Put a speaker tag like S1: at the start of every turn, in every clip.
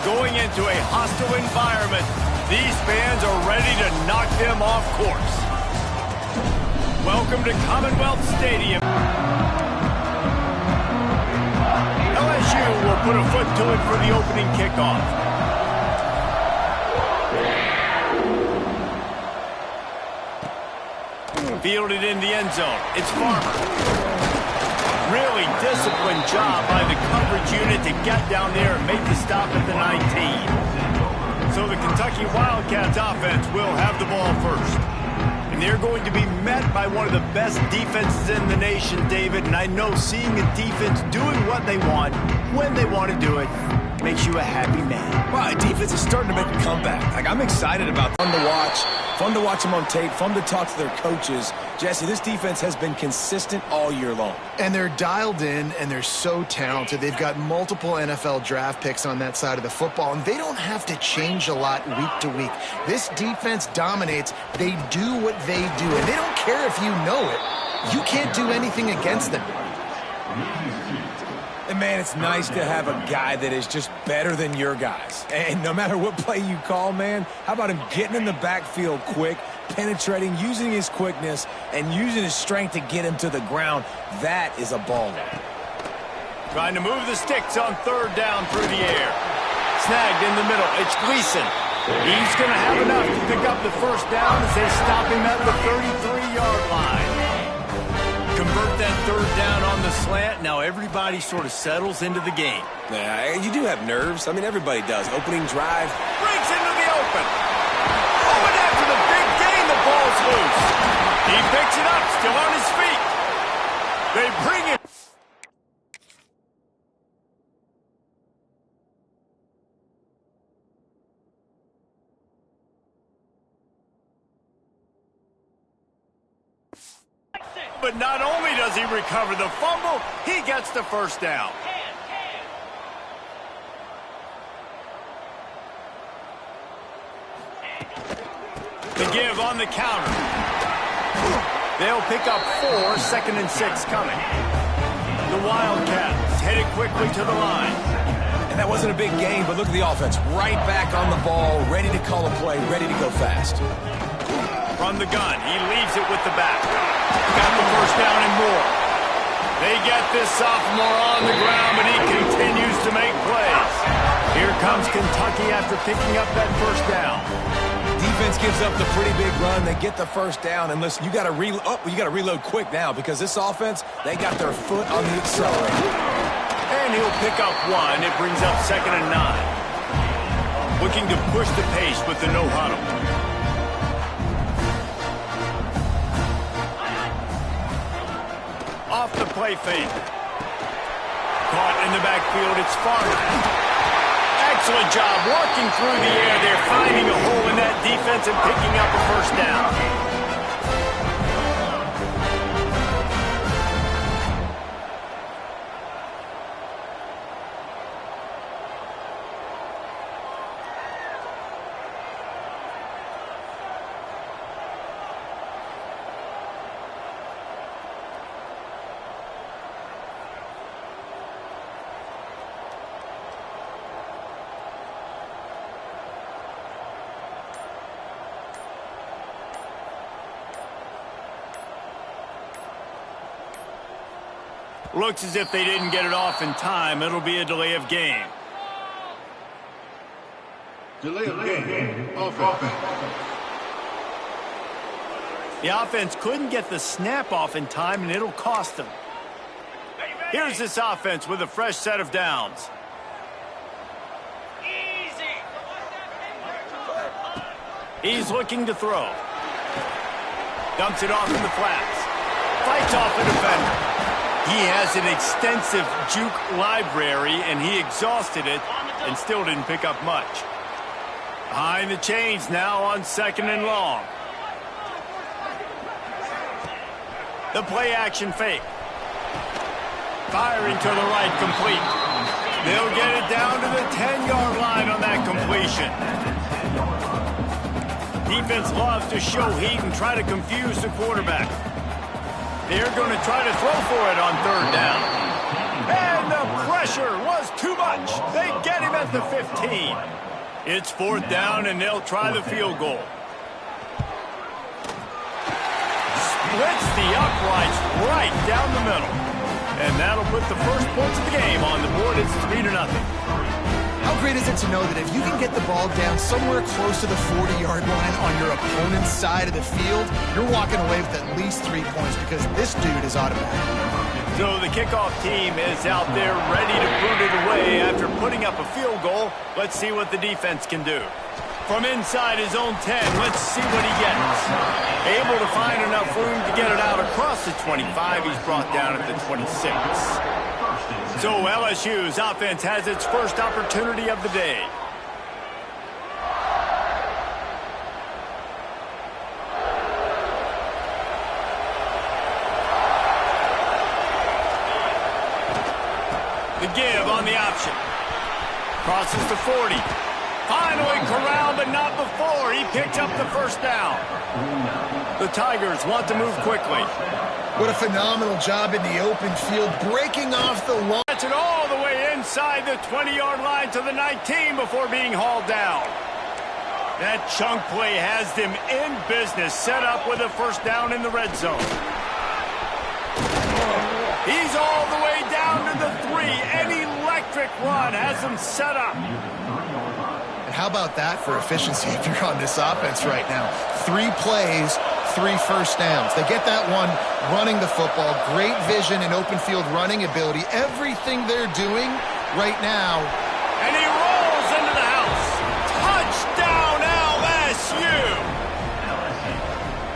S1: going into a hostile environment. These fans are ready to knock them off course. Welcome to Commonwealth Stadium. LSU will put a foot to it for the opening kickoff. Fielded in the end zone. It's Farmer. Really disciplined job by the coverage unit to get down there and make the stop at the 19. So the Kentucky Wildcats offense will have the ball first. And they're going to be met by one of the best defenses in the nation, David. And I know seeing a defense doing what they want, when they want to do it, makes you a happy man.
S2: Well, defense is starting to make a comeback. I'm excited about it. Fun to watch them on tape, fun to talk to their coaches. Jesse, this defense has been consistent all year long.
S3: And they're dialed in, and they're so talented. They've got multiple NFL draft picks on that side of the football, and they don't have to change a lot week to week. This defense dominates. They do what they do, and they don't care if you know it. You can't do anything against them.
S2: And, man, it's nice to have a guy that is just better than your guys. And no matter what play you call, man, how about him getting in the backfield quick, penetrating, using his quickness, and using his strength to get him to the ground? That is a baller.
S1: Trying to move the sticks on third down through the air. Snagged in the middle. It's Gleason. He's going to have enough to pick up the first down as they stop him at the 33-yard line. Convert that third down on the slant. Now everybody sort of settles into the game.
S2: Yeah, you do have nerves. Everybody does. Opening drive.
S1: Breaks into the open. Oh, and after the big gain, the ball's loose. He picks it up, still on his feet. They bring it. But not only does he recover the fumble, he gets the first down. The give on the counter. They'll pick up 4, 2nd and 6 coming. The Wildcats headed quickly to the line.
S2: And that wasn't a big gain, but look at the offense. Right back on the ball, ready to call a play, ready to go fast.
S1: From the gun, he leaves it with the back. Got the first down and more. They get this sophomore on the ground, but he continues to make plays. Here comes Kentucky after picking up that first down.
S2: Defense gives up the pretty big run. They get the first down, and listen, you got to reload quick now because this offense, they got their foot on the accelerator.
S1: And he'll pick up 1. It brings up 2nd and 9. Looking to push the pace with the no huddle. Off the play fake. Caught in the backfield, it's Farmer. Excellent job working through the air. They're finding a hole in that defense and picking up a first down. Looks as if they didn't get it off in time. It'll be a delay of game.
S4: Delay of game. Offense.
S1: The offense couldn't get the snap off in time, and it'll cost them. Here's this offense with a fresh set of downs. He's looking to throw. Dumps it off in the flats. Fights off a defender. He has an extensive juke library, and he exhausted it and still didn't pick up much. Behind the chains now on 2nd and long. The play action fake. Firing to the right, complete. They'll get it down to the 10-yard line on that completion. Defense loves to show heat and try to confuse the quarterback. They're going to try to throw for it on 3rd down. And the pressure was too much. They get him at at the 15. It's 4th down, and they'll try the field goal. Splits the uprights right down the middle. And that'll put the first points of the game on the board. It's 3-0.
S3: How great is it to know that if you can get the ball down somewhere close to the 40-yard line on your opponent's side of the field, you're walking away with at least 3 points because this dude is automatic.
S1: So the kickoff team is out there ready to boot it away after putting up a field goal. Let's see what the defense can do. From inside his own 10, let's see what he gets. Able to find enough room to get it out across the 25. He's brought down at the 26. So LSU's offense has its first opportunity of the day. The give on the option. Crosses the 40. Finally corralled, but not before. He picks up the first down. The Tigers want to move quickly.
S3: What a phenomenal job in the open field, breaking off the line.
S1: Gets it all the way inside the 20-yard line to the 19 before being hauled down. That chunk play has them in business, set up with a first down in the red zone. He's all the way down to the 3. An electric run has them set up.
S3: And how about that for efficiency if you're on this offense right now? 3 plays, 3 first downs. They get that one running the football. Great vision and open field running ability. Everything they're doing right now.
S1: And he rolls into the house. Touchdown, LSU!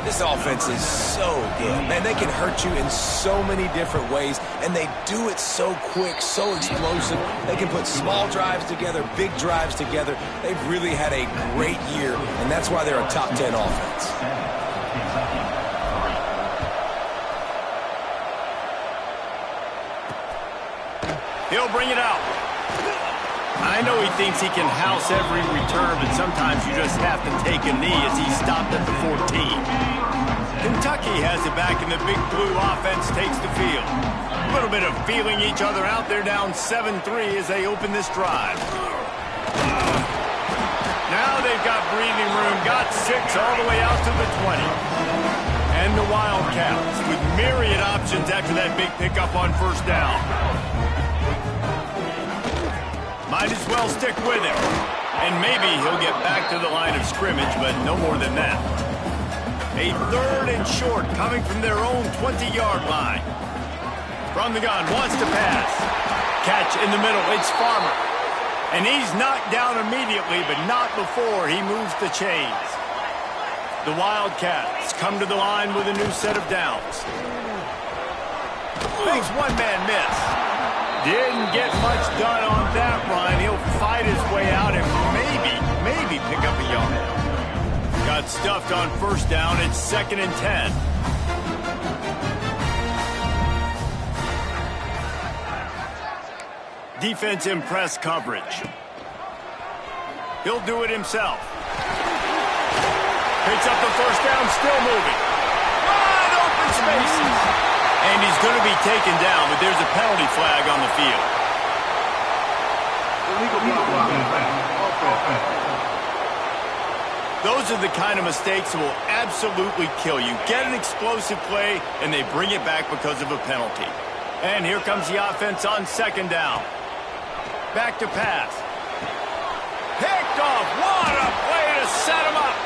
S2: This offense is so good. Man, they can hurt you in so many different ways, and they do it so quick, so explosive. They can put small drives together, big drives together. They've really had a great year, and that's why they're a top 10 offense.
S1: He'll bring it out. I know he thinks he can house every return, but sometimes you just have to take a knee as he stopped at the 14. Kentucky has it back, and the big blue offense takes the field. A little bit of feeling each other out. They're down 7-3 as they open this drive. Now they've got breathing room, got 6 all the way out to the 20. And the Wildcats with myriad options after that big pickup on first down. Might as well stick with him. And maybe he'll get back to the line of scrimmage, but no more than that. A 3rd and short coming from their own 20-yard line. From the gun, wants to pass. Catch in the middle, it's Farmer. And he's knocked down immediately, but not before he moves the chains. The Wildcats come to the line with a new set of downs. Makes one man miss. Didn't get much done on that run. He'll fight his way out and maybe pick up a yard. Got stuffed on first down. It's 2nd and 10. Defense in press coverage. He'll do it himself. Picks up the first down, still moving. Wide open spaces. And he's going to be taken down, but there's a penalty flag on the field. Those are the kind of mistakes that will absolutely kill you. Get an explosive play, and they bring it back because of a penalty. And here comes the offense on 2nd down. Back to pass. Picked off. What a play to set him up.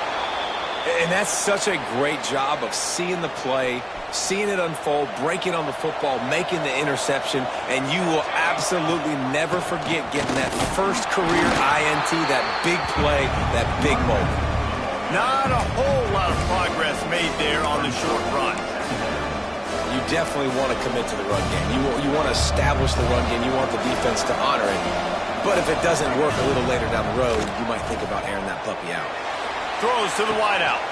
S2: And that's such a great job of seeing the play, seeing it unfold, breaking on the football, making the interception, and you will absolutely never forget getting that first career INT, that big play, that big moment.
S1: Not a whole lot of progress made there on the short run.
S2: You definitely want to commit to the run game. You want to establish the run game. You want the defense to honor it. But if it doesn't work a little later down the road, you might think about airing that puppy out.
S1: Throws to the wideout.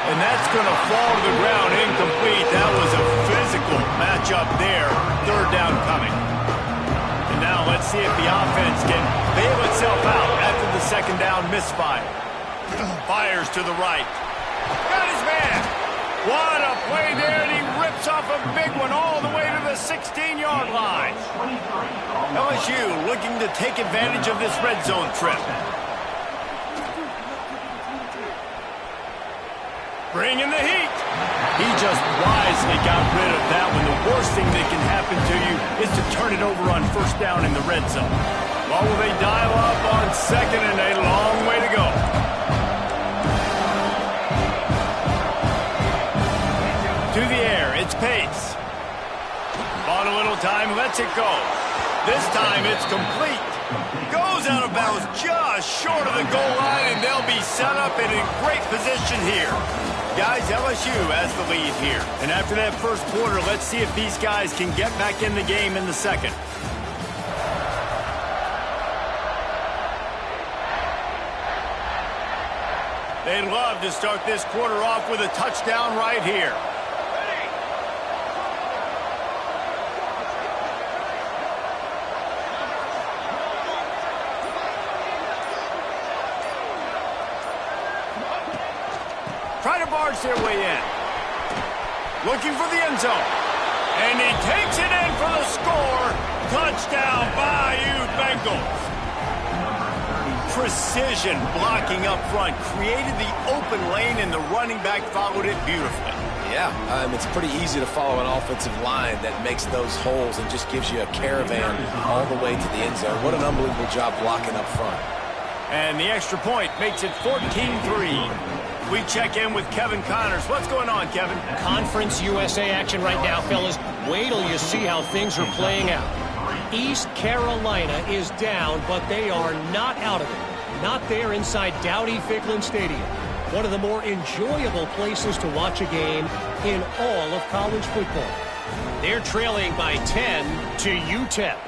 S1: And that's going to fall to the ground incomplete. That was a physical matchup there. 3rd down coming. And now let's see if the offense can bail itself out after the 2nd down misfire. Fires to the right. Got his man. What a play there, and he rips off a big one all the way to the 16-yard line. LSU looking to take advantage of this red zone trip. Bring in the heat. He just wisely got rid of that one. The worst thing that can happen to you is to turn it over on first down in the red zone. Well, will they dial up on 2nd and a long way to go? To the air, it's Pace. Bought a little time, lets it go. This time it's complete. Goes out of bounds just short of the goal line, and they'll be set up in a great position here. Guys, LSU has the lead here. And after that first quarter, let's see if these guys can get back in the game in the second. They'd love to start this quarter off with a touchdown right here. Try to barge their way in. Looking for the end zone. And he takes it in for the score. Touchdown, Bayou Bengals. Precision blocking up front. Created the open lane, and the running back followed it beautifully.
S2: Yeah, it's pretty easy to follow an offensive line that makes those holes and just gives you a caravan all the way to the end zone. What an unbelievable job blocking up front.
S1: And the extra point makes it 14-3. We check in with Kevin Connors. What's going on, Kevin?
S5: Conference USA action right now, fellas. Wait till you see how things are playing out. East Carolina is down, but they are not out of it. Not there inside Dowdy-Ficklin Stadium. One of the more enjoyable places to watch a game in all of college football. They're trailing by 10 to UTEP.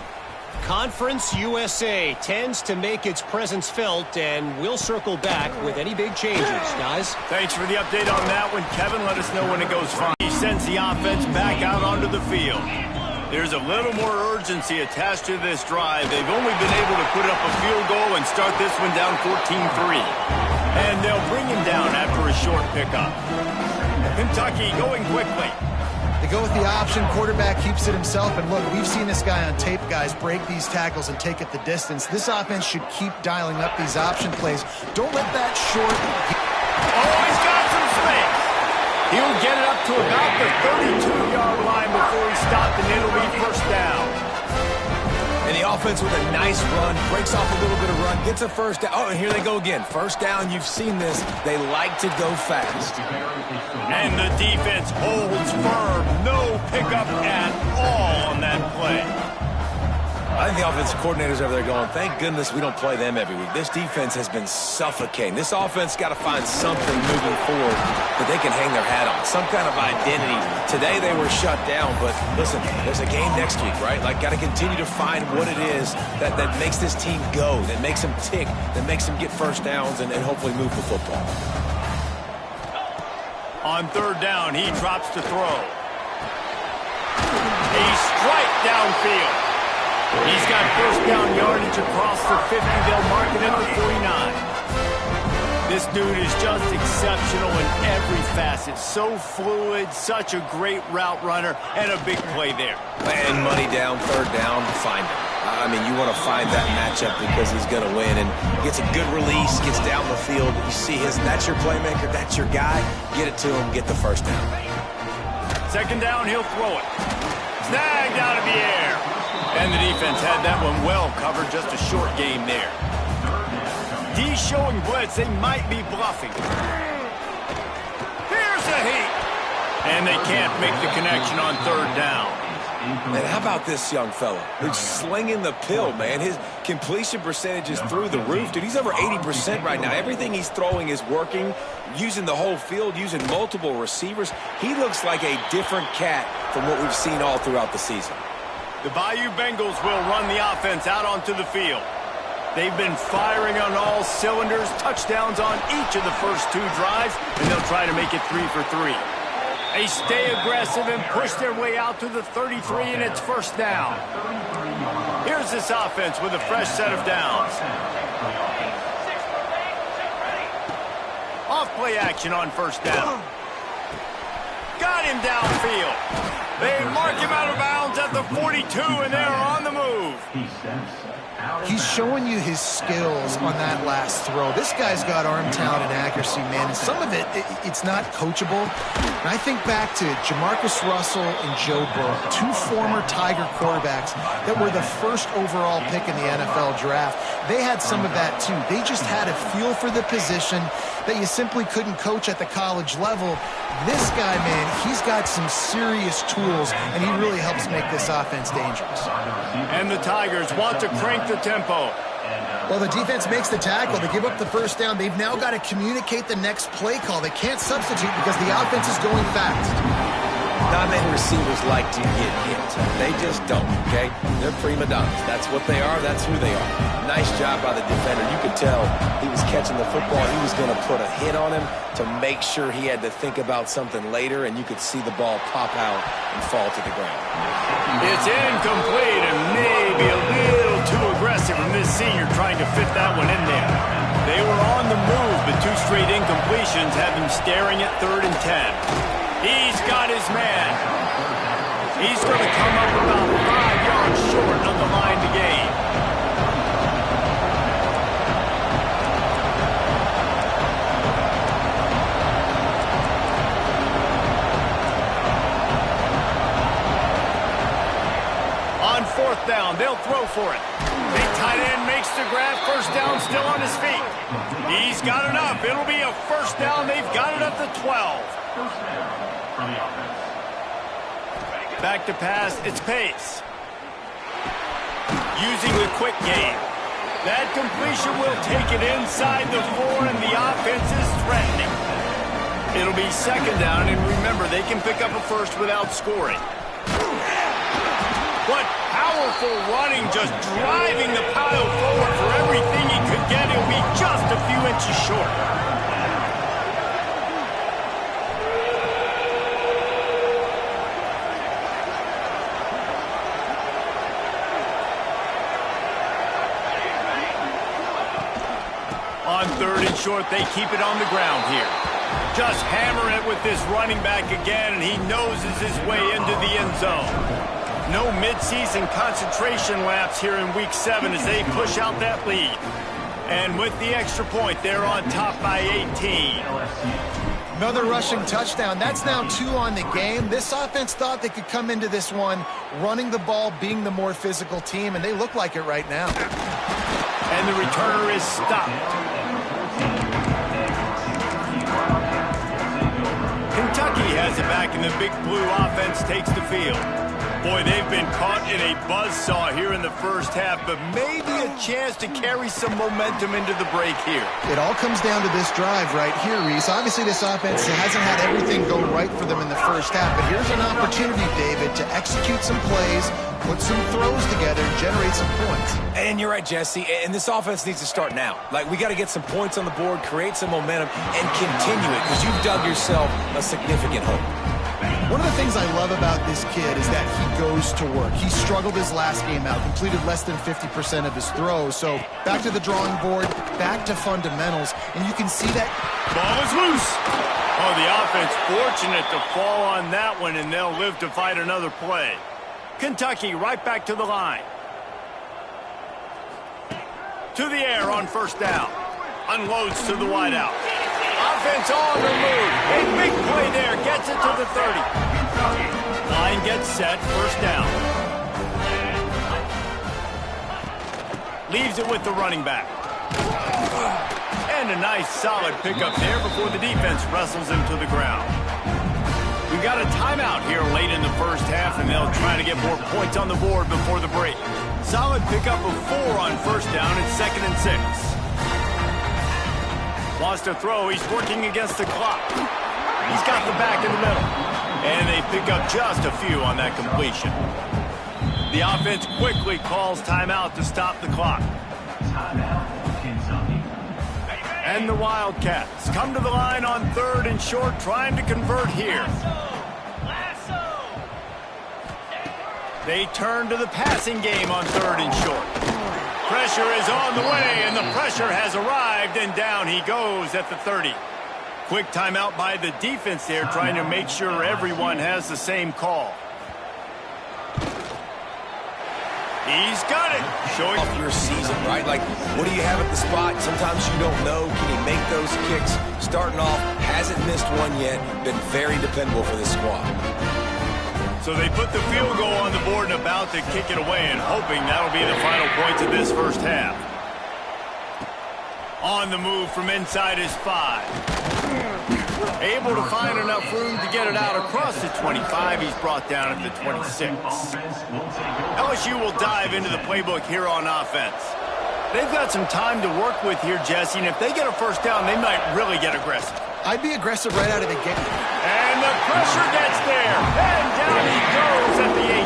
S5: Conference USA tends to make its presence felt, and we'll circle back with any big changes, guys.
S1: Thanks for the update on that one, Kevin. Let us know when it goes fine. He sends the offense back out onto the field. There's a little more urgency attached to this drive. They've only been able to put up a field goal and start this one down 14-3. And they'll bring him down after a short pickup. Kentucky going quickly.
S3: They go with the option. Quarterback keeps it himself. And look, we've seen this guy on tape, guys, break these tackles and take it the distance. This offense should keep dialing up these option plays. Don't let that short...
S1: Oh, he's got some space. He'll get it up to about the 32-yard line before he stopped, and it'll be first down.
S2: And the offense with a nice run, breaks off a little bit of run, gets a first down. Oh, and here they go again. First down, you've seen this. They like to go fast.
S1: And the defense holds firm. No pickup at all on that play.
S2: I think the offensive coordinators over there going, thank goodness we don't play them every week. This defense has been suffocating. This offense got to find something moving forward that they can hang their hat on, some kind of identity. Today they were shut down, but listen, there's a game next week, right? Like, got to continue to find what it is that makes this team go, that makes them tick, that makes them get first downs and hopefully move the football.
S1: On third down, he drops to throw. A strike downfield. He's got first down yardage across the 50. They'll mark it at the 49. This dude is just exceptional in every facet. So fluid, such a great route runner, and a big play there.
S2: And money down, third down, find him. I mean, you want to find that matchup because he's going to win. And gets a good release, gets down the field. You see that's your playmaker, that's your guy. Get it to him, get the first down.
S1: Second down, he'll throw it. Snagged out of the air. And the defense had that one well covered, just a short game there. D showing blitz, they might be bluffing. Here's a heat. And they can't make the connection on third down.
S2: And how about this young fella who's slinging the pill, man? His completion percentage is through the roof. Dude, he's over 80% right now. Everything he's throwing is working, using the whole field, using multiple receivers. He looks like a different cat from what we've seen all throughout the season.
S1: The Bayou Bengals will run the offense out onto the field. They've been firing on all cylinders, touchdowns on each of the first two drives, and they'll try to make it 3 for 3. They stay aggressive and push their way out to the 33, and it's first down. Here's this offense with a fresh set of downs. Off play action on first down. Got him downfield. They mark him out of bounds at the 42, and they're on the the move.
S3: He's showing you his skills on that last throw. This guy's got arm talent and accuracy, man. And some of it's not coachable. And I think back to Jamarcus Russell and Joe Burrow, two former Tiger quarterbacks that were the first overall pick in the NFL draft. They had some of that too. They just had a feel for the position that you simply couldn't coach at the college level. This guy, man, he's got some serious tools, and he really helps make this offense dangerous.
S1: And the Tigers want to crank the tempo.
S3: Well, the defense makes the tackle. They give up the first down. They've now got to communicate the next play call. They can't substitute because the offense is going fast.
S2: Not many receivers like to get hit. They just don't, okay? They're prima donnas. That's what they are. That's who they are. Nice job by the defender. You could tell he was catching the football. He was going to put a hit on him to make sure he had to think about something later, and you could see the ball pop out and fall to the ground.
S1: It's incomplete and maybe a little too aggressive from this senior trying to fit that one in there. They were on the move, but two straight incompletions have him staring at 3rd and 10. He's got his man. He's going to come up about 5 yards short of the line to gain. On 4th down, they'll throw for it. Big tight end makes the grab. First down, still on his feet. He's got enough. It'll be a first down. They've got it up to 12. Back to pass, it's Pace. Using the quick game. That completion will take it inside the 4, and the offense is threatening. It'll be 2nd down, and remember, they can pick up a first without scoring. What powerful running, just driving the pile forward for everything he could get. He'll be just a few inches short. On 3rd and short, they keep it on the ground here. Just hammer it with this running back again, and he noses his way into the end zone. No midseason concentration laps here in Week 7 as they push out that lead. And with the extra point, they're on top by 18.
S3: Another rushing touchdown. That's now 2 on the game. This offense thought they could come into this one running the ball, being the more physical team, and they look like it right now.
S1: And the returner is stopped. Kentucky has it back, and the Big Blue offense takes the field. Boy, they've been caught in a buzzsaw here in the first half, but maybe a chance to carry some momentum into the break here.
S3: It all comes down to this drive right here, Reese. Obviously, this offense hasn't had everything go right for them in the first half, but here's an opportunity, David, to execute some plays, put some throws together, and generate some points.
S2: And you're right, Jesse, and this offense needs to start now. Like, we got to get some points on the board, create some momentum, and continue it, because you've dug yourself a significant hole.
S3: One of the things I love about this kid is that he goes to work. He struggled his last game out, completed less than 50% of his throws. So back to the drawing board, back to fundamentals, and you can see that.
S1: Ball is loose. Oh, the offense fortunate to fall on that one, and they'll live to fight another play. Kentucky right back to the line. To the air on 1st down. Unloads to the wideout. Offense on the move. A big play there. Gets it to the 30. Line gets set. 1st down. Leaves it with the running back. And a nice solid pickup there before the defense wrestles him to the ground. We've got a timeout here late in the first half, and they'll try to get more points on the board before the break. Solid pickup of 4 on 1st down. It's 2nd and 6. Wants to throw. He's working against the clock. He's got the back in the middle. And they pick up just a few on that completion. The offense quickly calls timeout to stop the clock. And the Wildcats come to the line on 3rd and short, trying to convert here. They turn to the passing game on 3rd and short. Pressure is on the way, and the pressure has arrived, and down he goes at the 30. Quick timeout by the defense there, trying to make sure everyone has the same call. He's got it. Showing
S2: off your season, right? Like, what do you have at the spot? Sometimes you don't know. Can he make those kicks? Starting off, hasn't missed one yet. Been very dependable for this squad.
S1: So they put the field goal on the board and about to kick it away, and hoping that'll be the final points of this first half. On the move from inside his 5. Able to find enough room to get it out across the 25. He's brought down at the 26. LSU will dive into the playbook here on offense. They've got some time to work with here, Jesse, and if they get a first down, they might really get aggressive.
S3: I'd be aggressive right out of the gate.
S1: And the pressure gets there. And down he goes at the 18.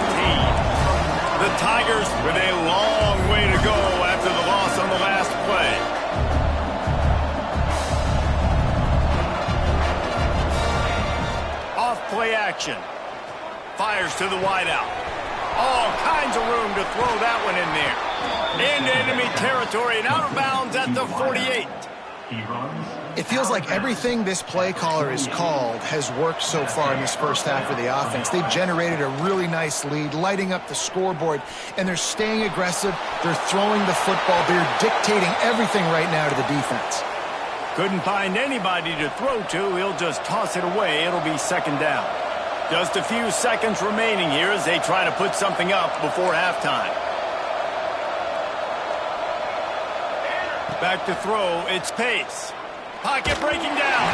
S1: The Tigers with a long way to go after the loss on the last play. Play action. Fires to the wideout. All kinds of room to throw that one in there. Into enemy territory and out of bounds at the 48.
S3: It feels like everything this play caller has called has worked so far in this first half of the offense. They've generated a really nice lead, lighting up the scoreboard, and they're staying aggressive. They're throwing the football. They're dictating everything right now to the defense.
S1: Couldn't find anybody to throw to. He'll just toss it away. It'll be second down. Just a few seconds remaining here as they try to put something up before halftime. Back to throw. It's Pace. Pocket breaking down.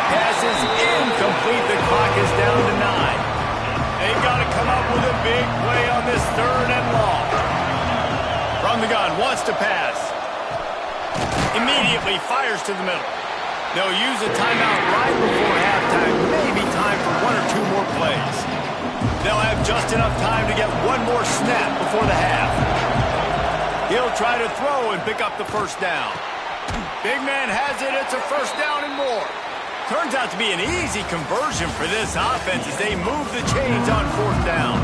S1: Pass is incomplete. The clock is down to 9. They've got to come up with a big play on this third and long. From the gun. Wants to pass. Immediately fires to the middle. They'll use a timeout right before halftime. Maybe time for 1 or 2 more plays. They'll have just enough time to get one more snap before the half. He'll try to throw and pick up the first down. Big man has it. It's a first down and more. Turns out to be an easy conversion for this offense as they move the chains on fourth down.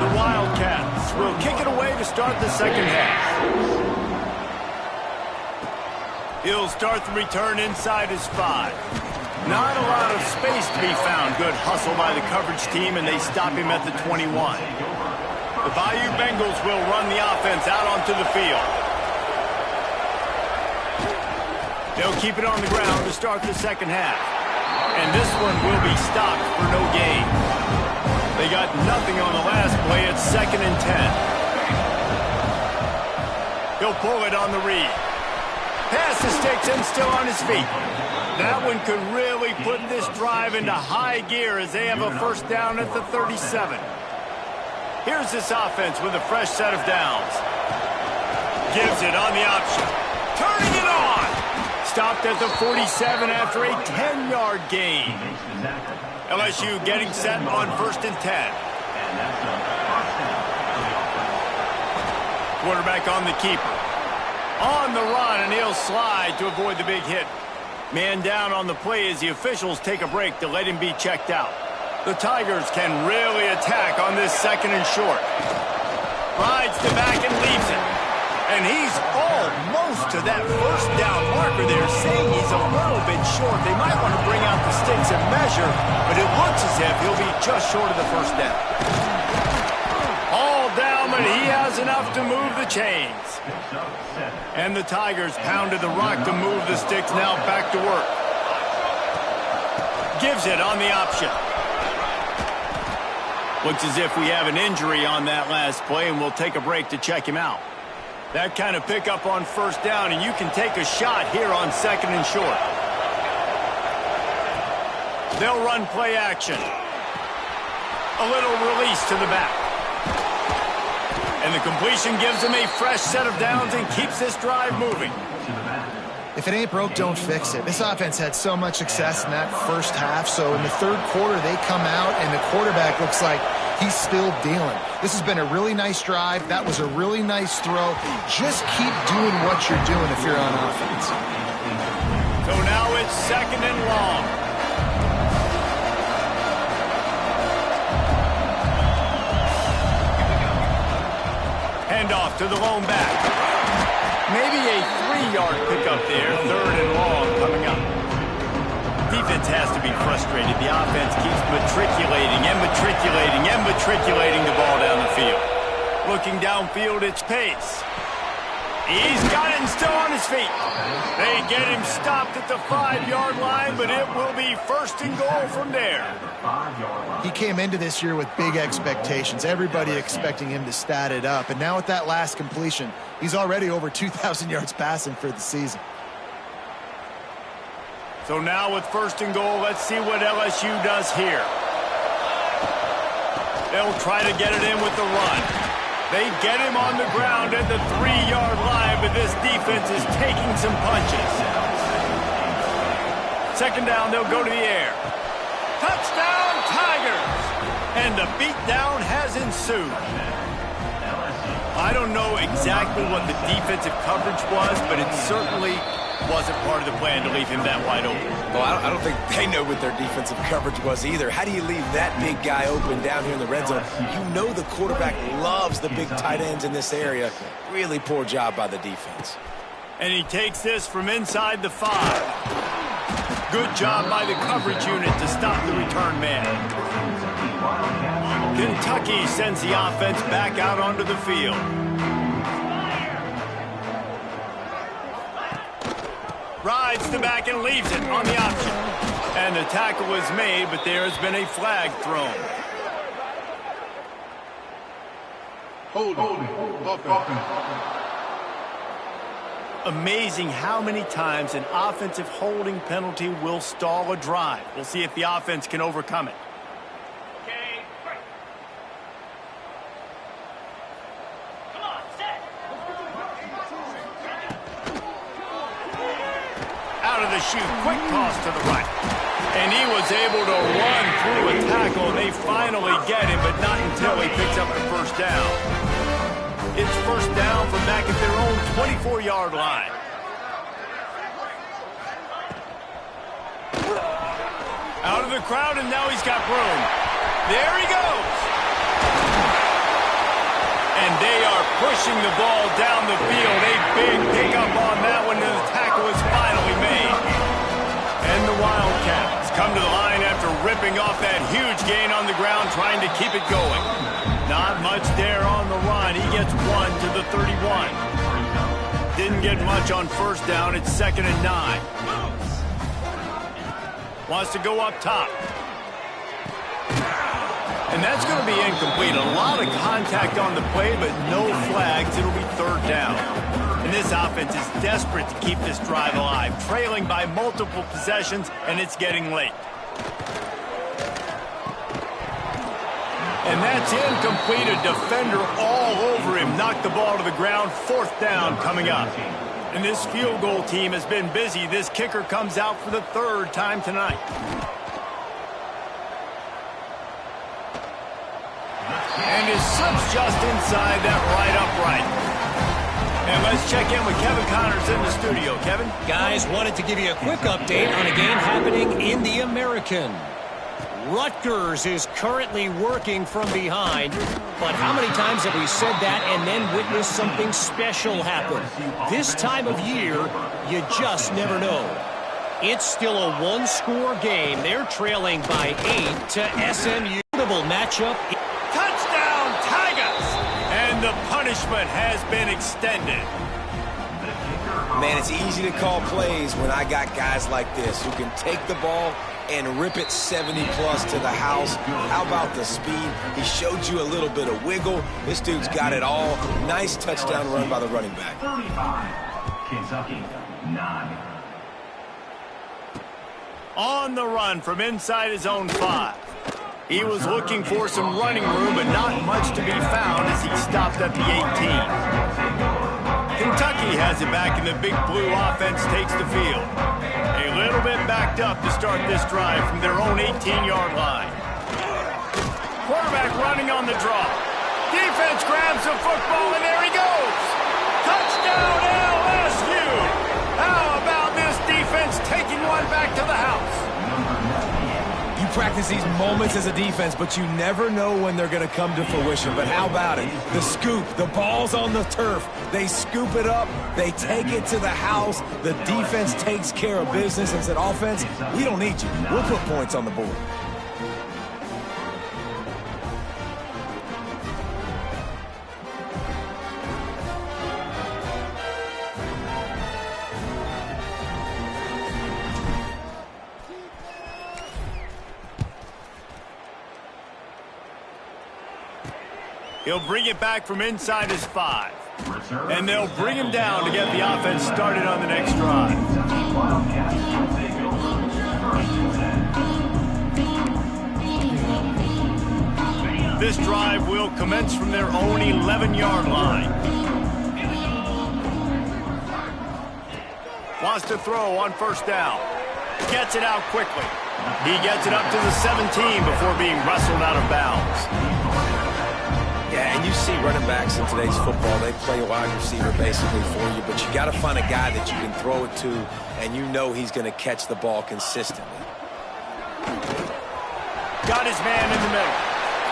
S1: The Wildcats will kick it away to start the second half. He'll start the return inside his 5. Not a lot of space to be found. Good hustle by the coverage team, and they stop him at the 21. The Bayou Bengals will run the offense out onto the field. They'll keep it on the ground to start the second half. And this one will be stopped for no gain. They got nothing on the last play. It's 2nd and 10. He'll pull it on the read. Pass the sticks and still on his feet. That one could really put this drive into high gear as they have a first down at the 37. Here's this offense with a fresh set of downs. Gives it on the option. Turning it on. Stopped at the 47 after a 10-yard gain. LSU getting set on 1st and 10. Quarterback on the keeper. On the run, and he'll slide to avoid the big hit. Man down on the play as the officials take a break to let him be checked out. The Tigers can really attack on this 2nd and short. Rides the back and leaves it. And he's almost to that first down marker there, saying he's a little bit short. They might want to bring out the sticks and measure, but it looks as if he'll be just short of the first down. All down, but he has enough to move the chains. And the Tigers pounded the rock to move the sticks, now back to work. Gives it on the option. Looks as if we have an injury on that last play, and we'll take a break to check him out. That kind of pickup on first down, and you can take a shot here on 2nd and short. They'll run play action. A little release to the back. And the completion gives them a fresh set of downs and keeps this drive moving.
S3: If it ain't broke, don't fix it. This offense had so much success in that first half, so in the third quarter they come out and the quarterback looks like he's still dealing. This has been a really nice drive. That was a really nice throw. Just keep doing what you're doing if you're on offense.
S1: So now it's 2nd and long. Handoff to the lone back. Maybe a 3-yard pickup there. 3rd and long coming up. Defense has to be frustrated. The offense keeps matriculating and matriculating and matriculating the ball down the field. Looking downfield, it's Pace. He's got it and still on his feet. They get him stopped at the 5-yard line, but it will be 1st and goal from there.
S3: He came into this year with big expectations. Everybody expecting him to stat it up. And now with that last completion, he's already over 2,000 yards passing for the season.
S1: So now with 1st and goal, let's see what LSU does here. They'll try to get it in with the run. They get him on the ground at the 3-yard line, but this defense is taking some punches. 2nd down, they'll go to the air. Touchdown, Tigers! And the beatdown has ensued. I don't know exactly what the defensive coverage was, but it certainly wasn't part of the plan to leave him that wide open.
S2: Well, I don't think they know what their defensive coverage was either. How do you leave that big guy open down here in the red zone? You know the quarterback loves the big tight ends in this area. Really poor job by the defense.
S1: And he takes this from inside the 5. Good job by the coverage unit to stop the return man. Kentucky sends the offense back out onto the field. Rides the back and leaves it on the option. And the tackle is made, but there has been a flag thrown.
S4: Holding.
S1: Amazing how many times an offensive holding penalty will stall a drive. We'll see if the offense can overcome it. Out of the chute, quick toss to the right. And he was able to run through a tackle, and they finally get him, but not until he picks up the 1st down. It's 1st down from back at their own 24-yard line. Out of the crowd, and now he's got room. There he goes. And they are pushing the ball down the field. A big pickup on that one, and the tackle is finally made. And the Wildcats come to the line after ripping off that huge gain on the ground, trying to keep it going. Not much there on the run. He gets 1 to the 31. Didn't get much on 1st down. It's 2nd and 9. Wants to go up top. And that's going to be incomplete. A lot of contact on the play, but no flags. It'll be 3rd down. And this offense is desperate to keep this drive alive, trailing by multiple possessions, and it's getting late. And that's incomplete. A defender all over him. Knocked the ball to the ground. 4th down coming up. And this field goal team has been busy. This kicker comes out for the 3rd time tonight. And his sub's just inside that right upright. And let's check in with Kevin Connors in the studio. Kevin?
S5: Guys, wanted to give you a quick update on a game happening in the American. Rutgers is currently working from behind, but how many times have we said that and then witnessed something special happen? This time of year, you just never know. It's still a 1-score game. They're trailing by 8 to SMU. Matchup.
S1: Touchdown, Tigers! And the punishment has been extended.
S2: Man, it's easy to call plays when I got guys like this who can take the ball and rip it 70-plus to the house. How about the speed? He showed you a little bit of wiggle. This dude's got it all. Nice touchdown run by the running back.
S6: 35, Kentucky, 9.
S1: On the run from inside his own 5. He was looking for some running room, but not much to be found as he stopped at the 18. Kentucky has it back, and the big blue offense takes the field. A little bit backed up to start this drive from their own 18-yard line. Quarterback running on the draw. Defense grabs the football, and there he goes. Touchdown, LSU. How about this defense taking one back to the house?
S2: You practice these moments as a defense, but you never know when they're going to come to fruition. But how about it? The scoop, the ball's on the turf. They scoop it up. They take it to the house. The defense takes care of business and said, offense, we don't need you. We'll put points on the board.
S1: He'll bring it back from inside his 5. And they'll bring him down to get the offense started on the next drive. This drive will commence from their own 11-yard line. Wants to throw on first down. Gets it out quickly. He gets it up to the 17 before being wrestled out of bounds.
S2: Yeah, and you see running backs in today's football, they play a wide receiver basically for you, but you got to find a guy that you can throw it to, and you know he's going to catch the ball consistently.
S1: Got his man in the middle.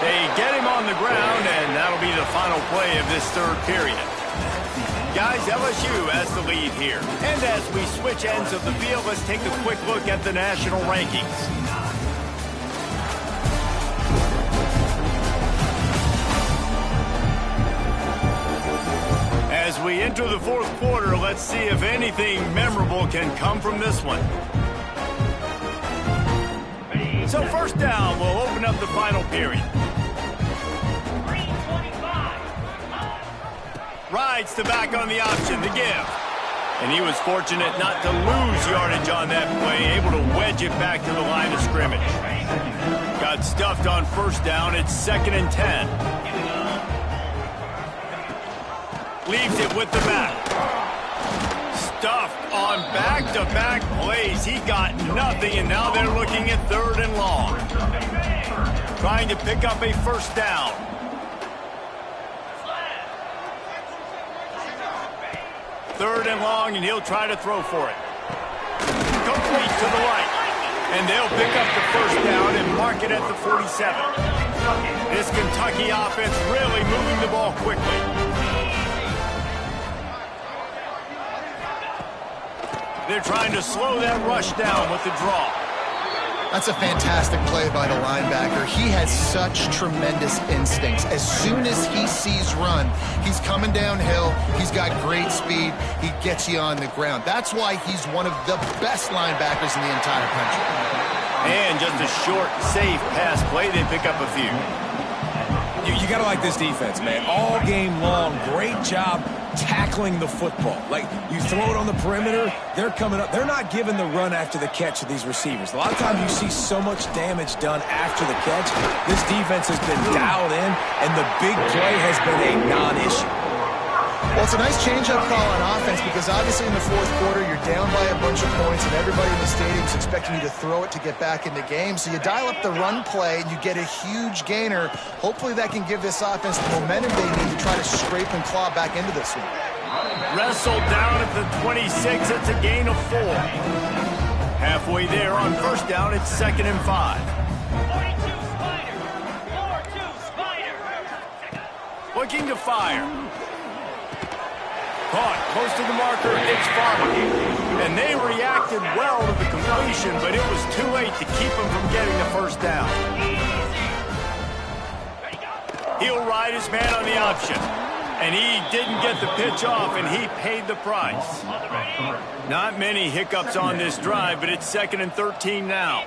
S1: They get him on the ground, and that'll be the final play of this third period. Guys, LSU has the lead here. And as we switch ends of the field, let's take a quick look at the national rankings. As we enter the fourth quarter, let's see if anything memorable can come from this one. So first down will open up the final period. Rides the back on the option to give. And he was fortunate not to lose yardage on that play, able to wedge it back to the line of scrimmage. Got stuffed on first down. It's 2nd and 10. Leaves it with the back. Stuffed on back-to-back plays. He got nothing, and now they're looking at 3rd and long. Trying to pick up a first down. Third and long, and he'll try to throw for it. Complete to the right. And they'll pick up the first down and mark it at the 47. This Kentucky offense really moving the ball quickly. They're trying to slow that rush down with the draw.
S3: That's a fantastic play by the linebacker. He has such tremendous instincts. As soon as he sees run, he's coming downhill. He's got great speed. He gets you on the ground. That's why he's one of the best linebackers in the entire country.
S1: And just a short, safe pass play. They pick up a few.
S2: You got to like this defense, man. All game long, great job tackling the football. Like, you throw it on the perimeter, they're coming up. They're not giving the run after the catch of these receivers. A lot of times you see so much damage done after the catch. This defense has been dialed in, and the big play has been a non-issue.
S3: Well, it's a nice change-up call on offense because obviously in the fourth quarter you're down by a bunch of points and everybody in the stadium is expecting you to throw it to get back in the game. So you dial up the run play and you get a huge gainer. Hopefully that can give this offense the momentum they need to try to scrape and claw back into this one.
S1: Wrestled down at the 26. It's a gain of 4. Halfway there on first down. It's 2nd and 5.
S5: 42 Spider. 4-2 Spider.
S1: Looking to fire. Caught close to the marker. It's Farmer. And they reacted well to the completion, but it was too late to keep them from getting the first down. He'll ride his man on the option. And he didn't get the pitch off, and he paid the price. Not many hiccups on this drive, but it's 2nd and 13 now.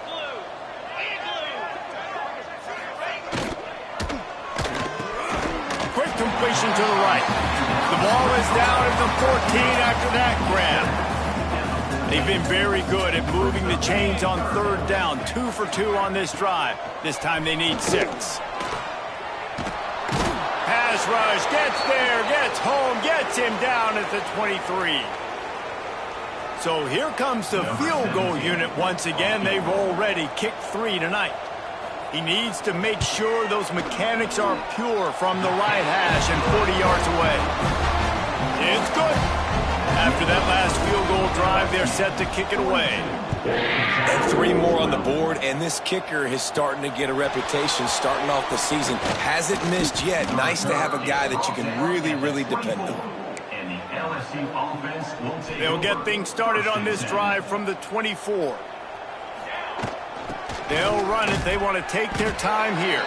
S1: Quick completion to the right. The ball is down at the 14 after that grab. They've been very good at moving the chains on third down. 2 for 2 on this drive. This time they need 6. Pass rush, gets there, gets home, gets him down at the 23. So here comes the field goal unit once again. They've already kicked 3 tonight. He needs to make sure those mechanics are pure from the right hash and 40 yards away. It's good. After that last field goal drive, they're set to kick it away.
S2: And 3 more on the board, and this kicker is starting to get a reputation starting off the season. Hasn't missed yet. Nice to have a guy that you can really, really depend on.
S6: And the LSU offense will take
S1: They'll get things started on this drive from the 24. They'll run it. They want to take their time here.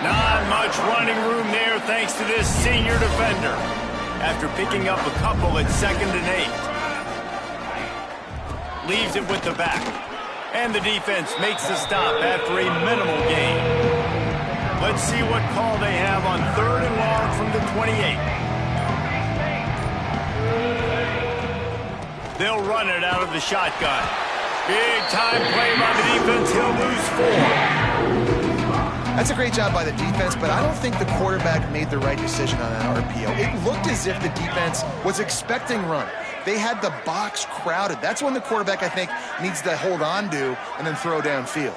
S1: Not much running room there thanks to this senior defender. After picking up a couple at 2nd and 8. Leaves it with the back. And the defense makes the stop after a minimal gain. Let's see what call they have on 3rd and long from the 28. They'll run it out of the shotgun. Big time play by the defense. He'll lose 4.
S3: That's a great job by the defense, but I don't think the quarterback made the right decision on that RPO. It looked as if the defense was expecting run. They had the box crowded. That's when the quarterback, I think, needs to hold on to and then throw downfield.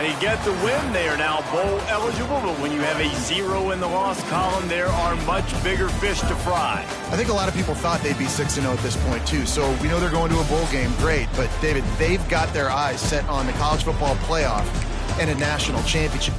S1: They get the win. They are now bowl eligible, but when you have a 0 in the loss column, there are much bigger fish to fry.
S3: I think a lot of people thought they'd be 6-0 at this point, too. So we know they're going to a bowl game. Great. But, David, they've got their eyes set on the college football playoff and a national championship.